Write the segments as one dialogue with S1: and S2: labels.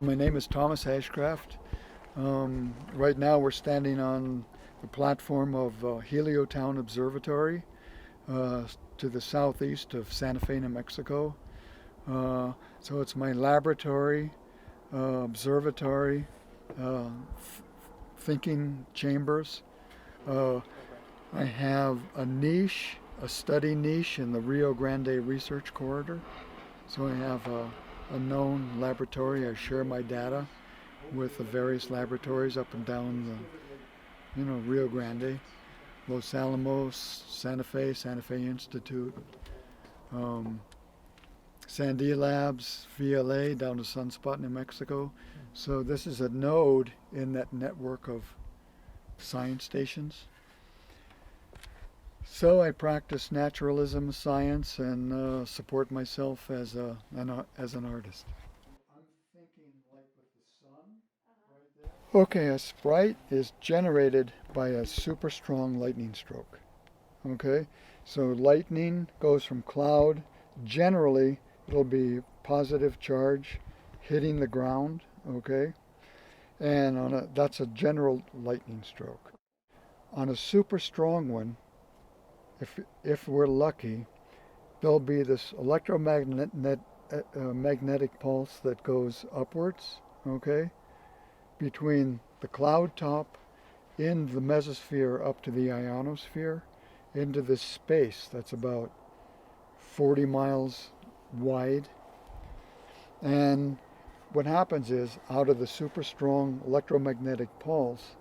S1: My name is Thomas Ashcraft. Right now we're standing on the platform of Heliotown Observatory to the southeast of Santa Fe, New Mexico. So it's my laboratory, observatory, thinking chambers. Uh, I have a study niche in the Rio Grande Research Corridor. So I have a known laboratory. I share my data with the various laboratories up and down the, Rio Grande, Los Alamos, Santa Fe Institute, um, Sandia Labs, VLA down to Sunspot, New Mexico. So this is a node in that network of science stations. So I practice naturalism, science, and support myself as an artist. I'm thinking like with the sun right there. Okay, a sprite is generated by a super strong lightning stroke. Okay, so lightning goes from cloud. Generally, it'll be positive charge hitting the ground. Okay, and that's a general lightning stroke. On a super strong one, if we're lucky, there'll be this magnetic pulse that goes upwards, okay, between the cloud top in the mesosphere up to the ionosphere into this space that's about 40 miles wide. And what happens is, out of the super strong electromagnetic pulse,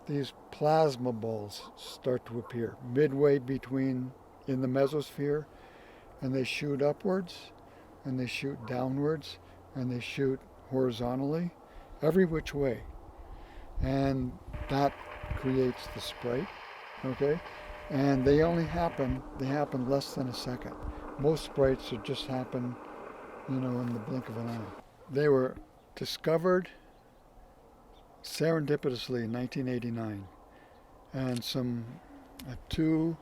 S1: these plasma balls start to appear midway between in the mesosphere, and they shoot upwards and they shoot downwards and they shoot horizontally, every which way. And that creates the sprite, okay? And they happen less than a second. Most sprites would just happen, in the blink of an eye. They were discovered serendipitously in 1989, and two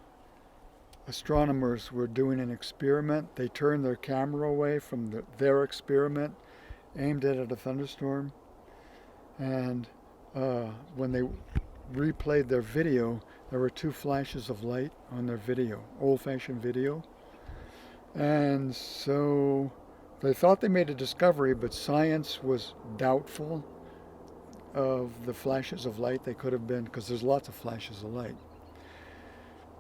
S1: astronomers were doing an experiment. They turned their camera away from their experiment, aimed it at a thunderstorm, and when they replayed their video, there were two flashes of light on their video, old-fashioned video. And so they thought they made a discovery, but science was doubtful of the flashes of light. They could have been, because there's lots of flashes of light.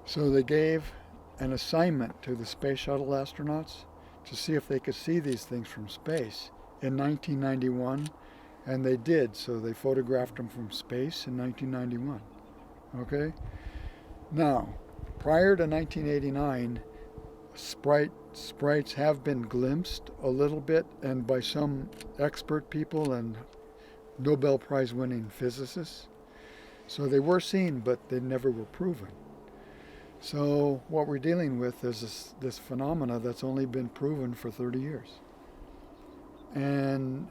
S1: So they gave an assignment to the space shuttle astronauts to see if they could see these things from space in 1991, and they did. So they photographed them from space in 1991. Okay? Now, prior to 1989, sprites have been glimpsed a little bit, and by some expert people and Nobel Prize winning physicists. So they were seen, but they never were proven. So what we're dealing with is this phenomena that's only been proven for 30 years. And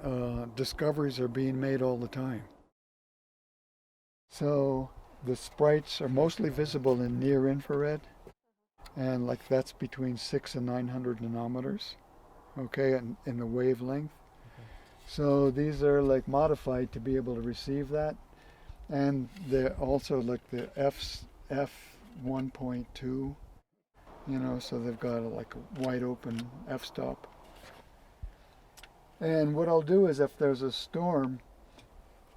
S1: discoveries are being made all the time. So the sprites are mostly visible in near infrared, and like that's between 6 and 900 nanometers, okay, in the wavelength. So these are like modified to be able to receive that, and they're also like the f1.2, so they've got like a wide open f-stop. And what I'll do is, if there's a storm,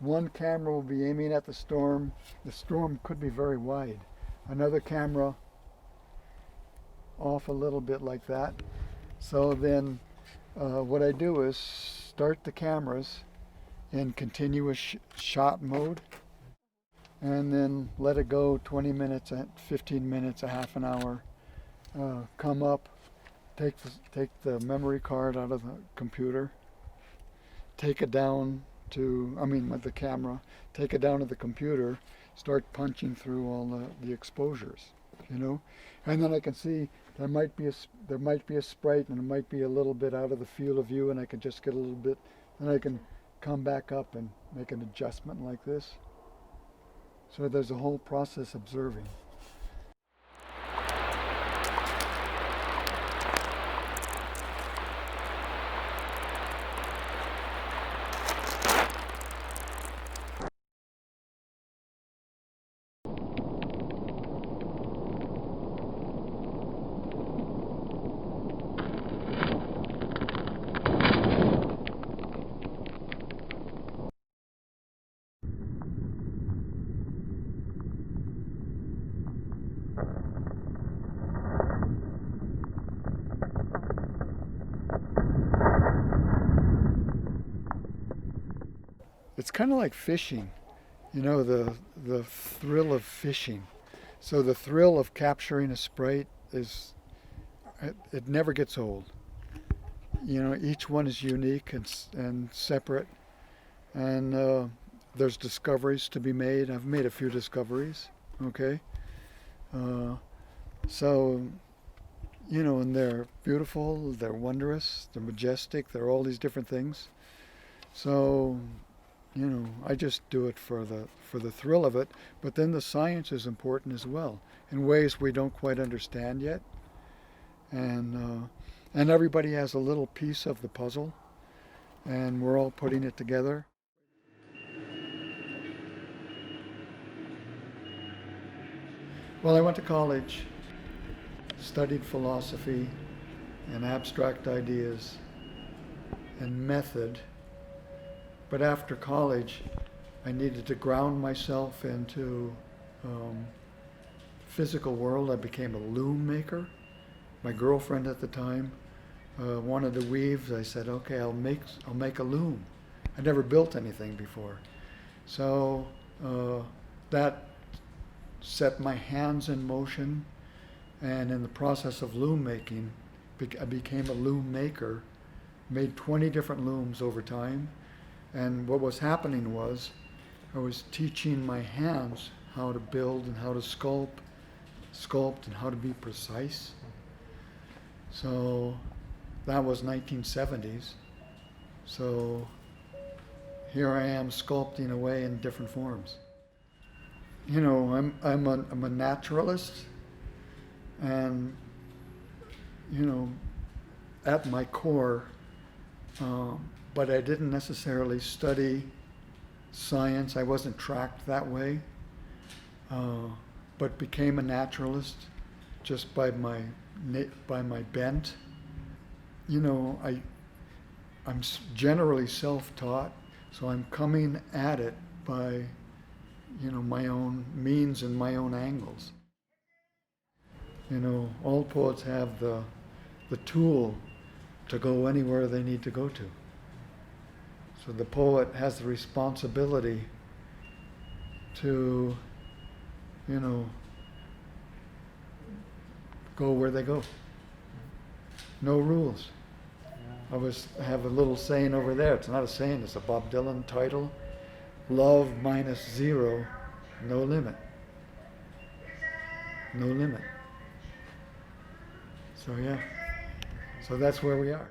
S1: one camera will be aiming at the storm. The storm could be very wide. Another camera off a little bit like that. So then what I do is start the cameras in continuous shot mode, and then let it go 20 minutes, 15 minutes, a half an hour. Come up, take the memory card out of the computer, take it down to, with the camera, take it down to the computer, start punching through all the exposures, and then I can see there might be a sprite, and it might be a little bit out of the field of view, and I can just get a little bit, and I can come back up and make an adjustment like this. So there's a whole process observing. it's kind of like fishing, you know, the thrill of fishing. So the thrill of capturing a sprite is, it never gets old. You know, each one is unique and separate, and there's discoveries to be made. I've made a few discoveries, okay? Uh, so, you know, and they're beautiful, they're wondrous, they're majestic, they're all these different things. So, you know, I just do it for the thrill of it, but then the science is important as well, in ways we don't quite understand yet. And everybody has a little piece of the puzzle, and we're all putting it together. Well, I went to college, studied philosophy and abstract ideas and method, but after college, I needed to ground myself into physical world. I became a loom maker. My girlfriend at the time wanted to weave. I said, okay, I'll make a loom. I never built anything before, so that set my hands in motion. And in the process of loom making, I became a loom maker. Made 20 different looms over time. And what was happening was, I was teaching my hands how to build and how to sculpt and how to be precise. So that was 1970s. So here I am sculpting away in different forms. You know, I'm a naturalist, and you know, at my core, but I didn't necessarily study science. I wasn't tracked that way, but became a naturalist just by my bent. You know, I'm generally self-taught, so I'm coming at it by, you know, my own means and my own angles. You know, all poets have the tool to go anywhere they need to go to. So the poet has the responsibility to, you know, go where they go. No rules. I have a little saying over there. It's not a saying, it's a Bob Dylan title. Love minus zero, no limit. No limit. So yeah. So that's where we are.